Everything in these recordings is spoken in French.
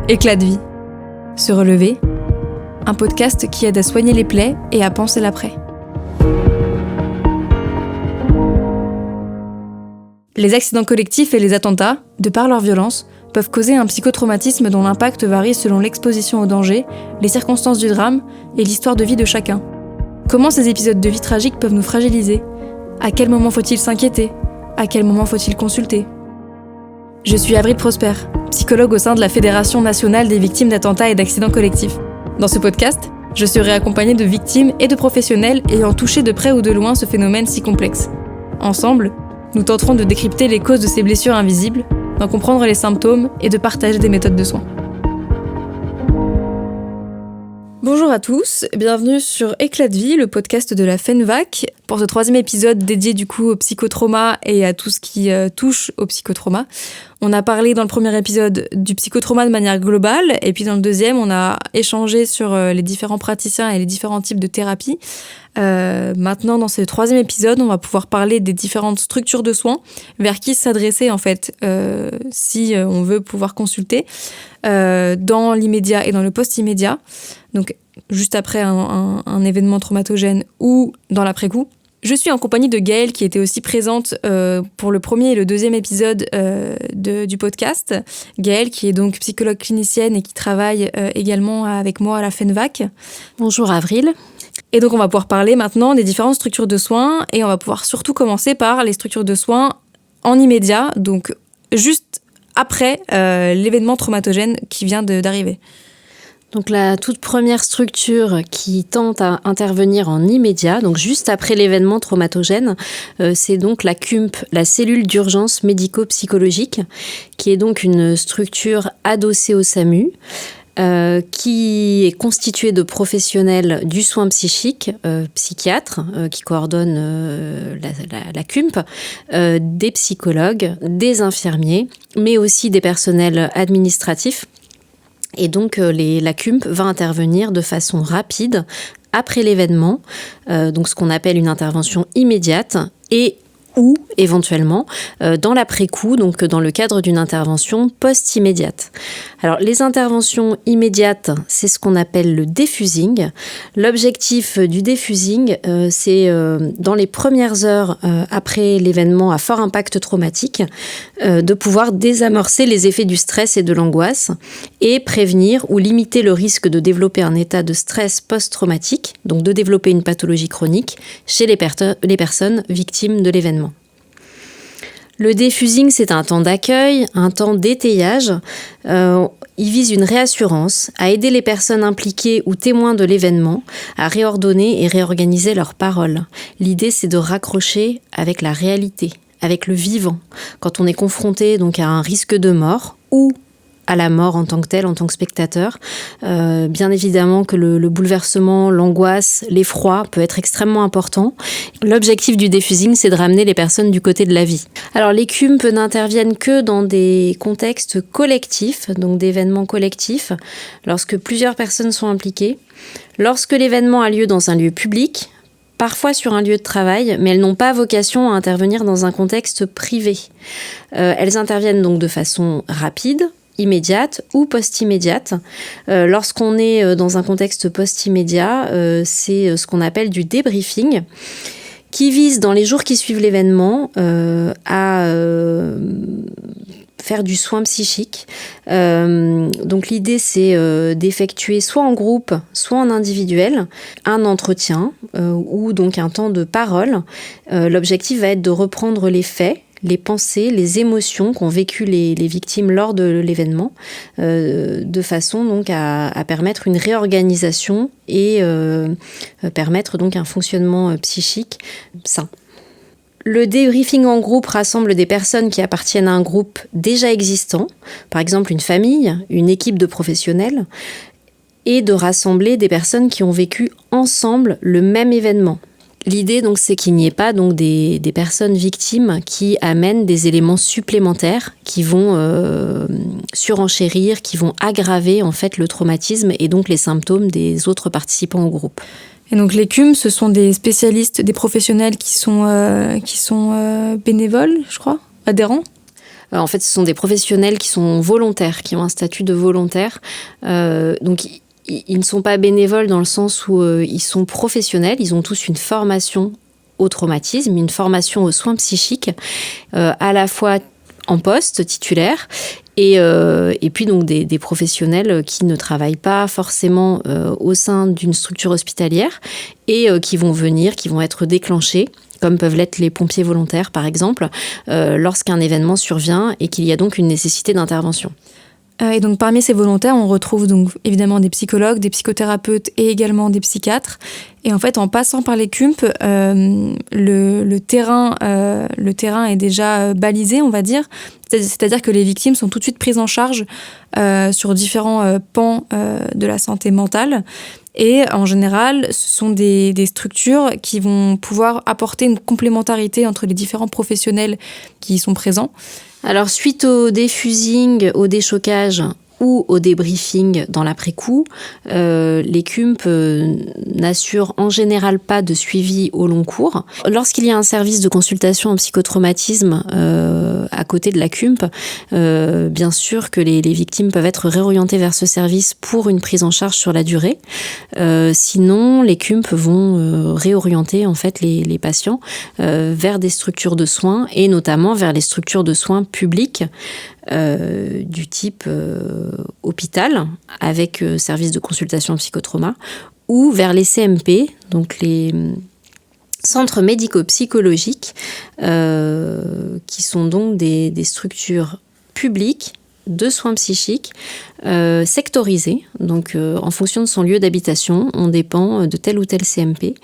Éclat de vie. Se relever. Un podcast qui aide à soigner les plaies et à penser l'après. Les accidents collectifs et les attentats, de par leur violence, peuvent causer un psychotraumatisme dont l'impact varie selon l'exposition au danger, les circonstances du drame et l'histoire de vie de chacun. Comment ces épisodes de vie tragiques peuvent nous fragiliser ? À quel moment faut-il s'inquiéter ? À quel moment faut-il consulter ? Je suis Avril Prosper, psychologue au sein de la Fédération nationale des victimes d'attentats et d'accidents collectifs. Dans ce podcast, je serai accompagnée de victimes et de professionnels ayant touché de près ou de loin ce phénomène si complexe. Ensemble, nous tenterons de décrypter les causes de ces blessures invisibles, d'en comprendre les symptômes et de partager des méthodes de soins. Bonjour à tous, bienvenue sur Éclat de vie, le podcast de la FENVAC. Pour ce 3e épisode dédié du coup au psychotrauma et à tout ce qui touche au psychotrauma. On a parlé dans le premier épisode du psychotrauma de manière globale et puis dans le deuxième, on a échangé sur les différents praticiens et les différents types de thérapie. Maintenant, dans ce 3e épisode, on va pouvoir parler des différentes structures de soins, vers qui s'adresser en fait si on veut pouvoir consulter dans l'immédiat et dans le post-immédiat. Donc, juste après un événement traumatogène ou dans l'après-coup. Je suis en compagnie de Gaëlle qui était aussi présente pour le premier et le 2e épisode du podcast. Gaëlle qui est donc psychologue clinicienne et qui travaille également avec moi à la FENVAC. Bonjour Avril. Et donc on va pouvoir parler maintenant des différentes structures de soins et on va pouvoir surtout commencer par les structures de soins en immédiat, donc juste après l'événement traumatogène qui vient d'arriver. Donc la toute première structure qui tente à intervenir en immédiat, donc juste après l'événement traumatogène, c'est donc la CUMP, la cellule d'urgence médico-psychologique, qui est donc une structure adossée au SAMU, qui est constituée de professionnels du soin psychique, psychiatres, qui coordonnent la CUMP, des psychologues, des infirmiers, mais aussi des personnels administratifs. Et donc, la CUMP va intervenir de façon rapide après l'événement, donc ce qu'on appelle une intervention immédiate, et ou éventuellement dans l'après-coup, donc dans le cadre d'une intervention post-immédiate. Alors les interventions immédiates, c'est ce qu'on appelle le defusing. L'objectif du defusing, c'est dans les premières heures après l'événement à fort impact traumatique, de pouvoir désamorcer les effets du stress et de l'angoisse et prévenir ou limiter le risque de développer un état de stress post-traumatique, donc de développer une pathologie chronique chez les personnes victimes de l'événement. Le defusing, c'est un temps d'accueil, un temps d'étayage. Il vise une réassurance, à aider les personnes impliquées ou témoins de l'événement à réordonner et réorganiser leurs paroles. L'idée, c'est de raccrocher avec la réalité, avec le vivant. Quand on est confronté donc à un risque de mort ou à la mort en tant que telle, en tant que spectateur. Bien évidemment que le bouleversement, l'angoisse, l'effroi peut être extrêmement important. L'objectif du defusing, c'est de ramener les personnes du côté de la vie. Alors les CUMP n'interviennent que dans des contextes collectifs, donc d'événements collectifs, lorsque plusieurs personnes sont impliquées. Lorsque l'événement a lieu dans un lieu public, parfois sur un lieu de travail, mais elles n'ont pas vocation à intervenir dans un contexte privé. Elles interviennent donc de façon rapide, immédiate ou post-immédiate. Lorsqu'on est dans un contexte post-immédiat, c'est ce qu'on appelle du débriefing, qui vise dans les jours qui suivent l'événement à faire du soin psychique. Donc l'idée, c'est d'effectuer soit en groupe, soit en individuel, un entretien ou donc un temps de parole. L'objectif va être de reprendre les faits, les pensées, les émotions qu'ont vécues les victimes lors de l'événement, de façon donc à permettre une réorganisation et permettre donc un fonctionnement psychique sain. Le débriefing en groupe rassemble des personnes qui appartiennent à un groupe déjà existant, par exemple une famille, une équipe de professionnels, et de rassembler des personnes qui ont vécu ensemble le même événement. L'idée, donc, c'est qu'il n'y ait pas donc, des personnes victimes qui amènent des éléments supplémentaires qui vont surenchérir, qui vont aggraver en fait, le traumatisme et donc les symptômes des autres participants au groupe. Et donc les CUM, ce sont des spécialistes, des professionnels qui sont bénévoles, je crois, adhérents ? En fait, ce sont des professionnels qui sont volontaires, qui ont un statut de volontaire. Donc, ils ne sont pas bénévoles dans le sens où ils sont professionnels. Ils ont tous une formation au traumatisme, une formation aux soins psychiques, à la fois en poste titulaire et puis donc des professionnels qui ne travaillent pas forcément au sein d'une structure hospitalière et qui vont venir, qui vont être déclenchés, comme peuvent l'être les pompiers volontaires par exemple, lorsqu'un événement survient et qu'il y a donc une nécessité d'intervention. Et donc parmi ces volontaires, on retrouve donc évidemment des psychologues, des psychothérapeutes et également des psychiatres. Et en fait, en passant par les CUMP, le terrain est déjà balisé, on va dire. C'est-à-dire que les victimes sont tout de suite prises en charge sur différents pans de la santé mentale. Et en général, ce sont des structures qui vont pouvoir apporter une complémentarité entre les différents professionnels qui y sont présents. Alors, suite au défusing, au déchocage ou au débriefing dans l'après-coup, les CUMP n'assurent en général pas de suivi au long cours. Lorsqu'il y a un service de consultation en psychotraumatisme à côté de la CUMP, bien sûr que les victimes peuvent être réorientées vers ce service pour une prise en charge sur la durée. Sinon, les CUMP vont réorienter en fait les patients vers des structures de soins et notamment vers les structures de soins publiques du type hôpital avec service de consultation en psychotrauma ou vers les CMP, donc les centres médico-psychologiques qui sont donc des structures publiques de soins psychiques sectorisées. Donc en fonction de son lieu d'habitation, on dépend de tel ou tel CMP.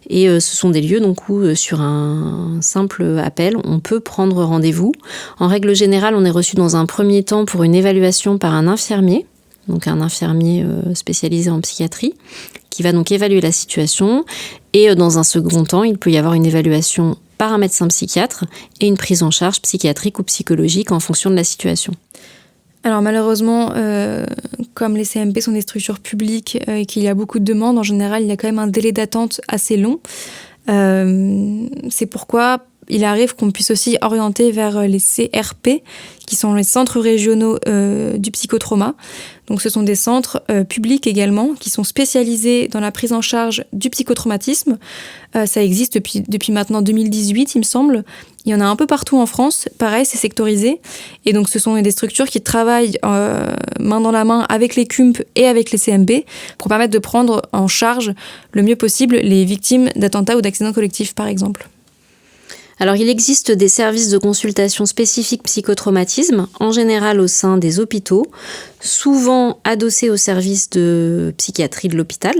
Et ce sont des lieux donc, où, sur un simple appel, on peut prendre rendez-vous. En règle générale, on est reçu dans un premier temps pour une évaluation par un infirmier, donc un infirmier spécialisé en psychiatrie, qui va donc évaluer la situation. Et dans un second temps, il peut y avoir une évaluation par un médecin psychiatre et une prise en charge psychiatrique ou psychologique en fonction de la situation. Alors malheureusement, comme les CMP sont des structures publiques et qu'il y a beaucoup de demandes, en général, il y a quand même un délai d'attente assez long. C'est pourquoi il arrive qu'on puisse aussi orienter vers les CRP, qui sont les centres régionaux du psychotrauma. Donc ce sont des centres publics également, qui sont spécialisés dans la prise en charge du psychotraumatisme. Ça existe depuis maintenant 2018, il me semble. Il y en a un peu partout en France, pareil, c'est sectorisé. Et donc ce sont des structures qui travaillent main dans la main avec les CUMP et avec les CMP pour permettre de prendre en charge le mieux possible les victimes d'attentats ou d'accidents collectifs, par exemple. Alors, il existe des services de consultation spécifiques psychotraumatisme, en général au sein des hôpitaux, souvent adossés aux services de psychiatrie de l'hôpital.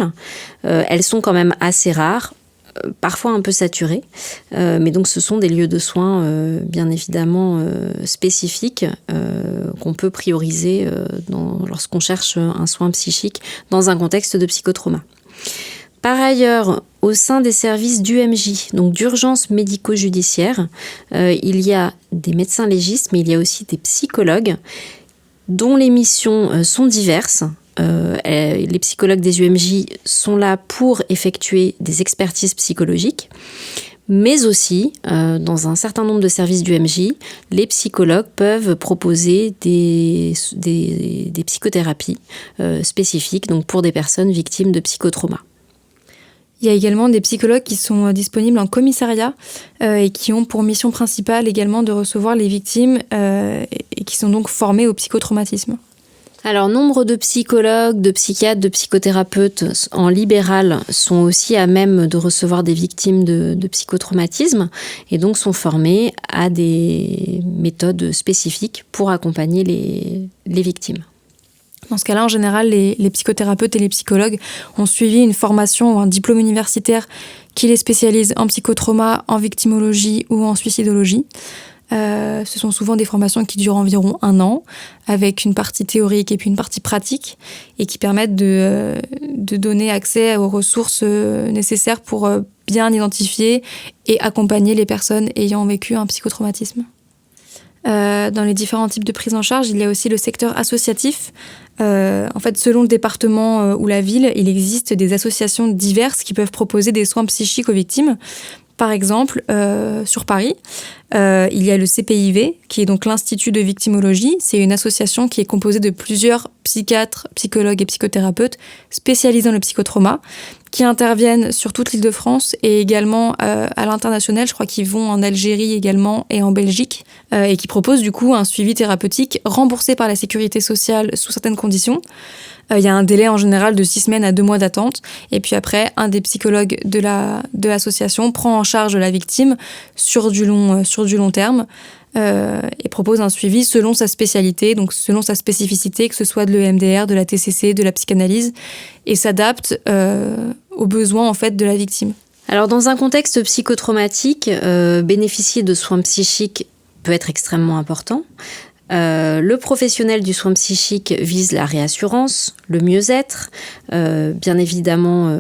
Elles sont quand même assez rares, parfois un peu saturées, mais donc ce sont des lieux de soins bien évidemment spécifiques qu'on peut prioriser lorsqu'on cherche un soin psychique dans un contexte de psychotrauma. Par ailleurs, au sein des services d'UMJ, donc d'urgence médico-judiciaire, il y a des médecins légistes, mais il y a aussi des psychologues dont les missions sont diverses. Les psychologues des UMJ sont là pour effectuer des expertises psychologiques, mais aussi, dans un certain nombre de services d'UMJ, les psychologues peuvent proposer des psychothérapies spécifiques donc pour des personnes victimes de psychotrauma. Il y a également des psychologues qui sont disponibles en commissariat et qui ont pour mission principale également de recevoir les victimes et qui sont donc formés au psychotraumatisme. Alors, nombre de psychologues, de psychiatres, de psychothérapeutes en libéral sont aussi à même de recevoir des victimes de psychotraumatisme et donc sont formés à des méthodes spécifiques pour accompagner les victimes. Dans ce cas-là, en général, les psychothérapeutes et les psychologues ont suivi une formation ou un diplôme universitaire qui les spécialise en psychotrauma, en victimologie ou en suicidologie. Ce sont souvent des formations qui durent environ 1 an, avec une partie théorique et puis une partie pratique, et qui permettent de donner accès aux ressources nécessaires pour bien identifier et accompagner les personnes ayant vécu un psychotraumatisme. Dans les différents types de prise en charge, il y a aussi le secteur associatif. En fait, selon le département ou la ville, il existe des associations diverses qui peuvent proposer des soins psychiques aux victimes. Par exemple, sur Paris, il y a le CPIV, qui est donc l'Institut de victimologie. C'est une association qui est composée de plusieurs psychiatres, psychologues et psychothérapeutes spécialisés dans le psychotrauma, qui interviennent sur toute l'Île-de-France et également à l'international. Je crois qu'ils vont en Algérie également et en Belgique, et qui proposent du coup un suivi thérapeutique remboursé par la sécurité sociale sous certaines conditions. Il y a un délai en général de 6 semaines à 2 mois d'attente. Et puis après, un des psychologues de l'association prend en charge la victime sur du long terme et propose un suivi selon sa spécialité, donc selon sa spécificité, que ce soit de l'EMDR, de la TCC, de la psychanalyse, et s'adapte aux besoins en fait de la victime. Alors dans un contexte psychotraumatique, bénéficier de soins psychiques peut être extrêmement important. Le professionnel du soin psychique vise la réassurance, le mieux-être, bien évidemment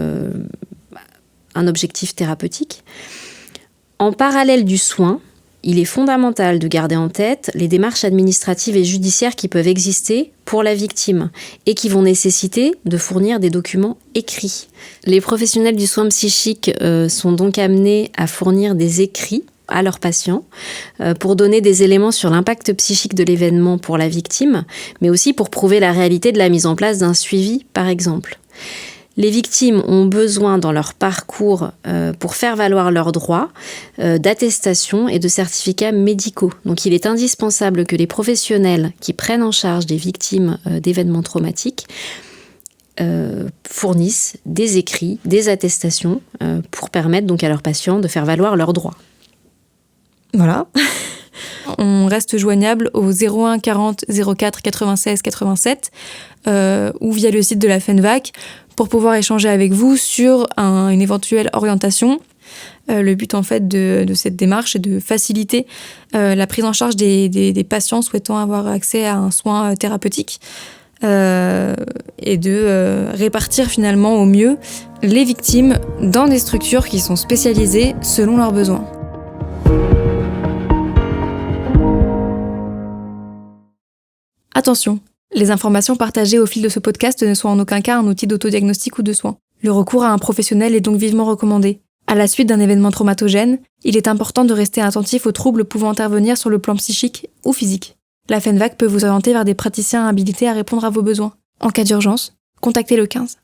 un objectif thérapeutique. En parallèle du soin, il est fondamental de garder en tête les démarches administratives et judiciaires qui peuvent exister pour la victime et qui vont nécessiter de fournir des documents écrits. Les professionnels du soin psychique sont donc amenés à fournir des écrits à leurs patients pour donner des éléments sur l'impact psychique de l'événement pour la victime, mais aussi pour prouver la réalité de la mise en place d'un suivi, par exemple. Les victimes ont besoin dans leur parcours, pour faire valoir leurs droits, d'attestations et de certificats médicaux. Donc il est indispensable que les professionnels qui prennent en charge des victimes d'événements traumatiques fournissent des écrits, des attestations pour permettre donc à leurs patients de faire valoir leurs droits. Voilà. On reste joignable au 01 40 04 96 87 ou via le site de la FENVAC pour pouvoir échanger avec vous sur une éventuelle orientation. Le but en fait de cette démarche est de faciliter la prise en charge des patients souhaitant avoir accès à un soin thérapeutique et de répartir finalement au mieux les victimes dans des structures qui sont spécialisées selon leurs besoins. Attention, les informations partagées au fil de ce podcast ne sont en aucun cas un outil d'autodiagnostic ou de soins. Le recours à un professionnel est donc vivement recommandé. À la suite d'un événement traumatogène, il est important de rester attentif aux troubles pouvant intervenir sur le plan psychique ou physique. La FENVAC peut vous orienter vers des praticiens habilités à répondre à vos besoins. En cas d'urgence, contactez le 15.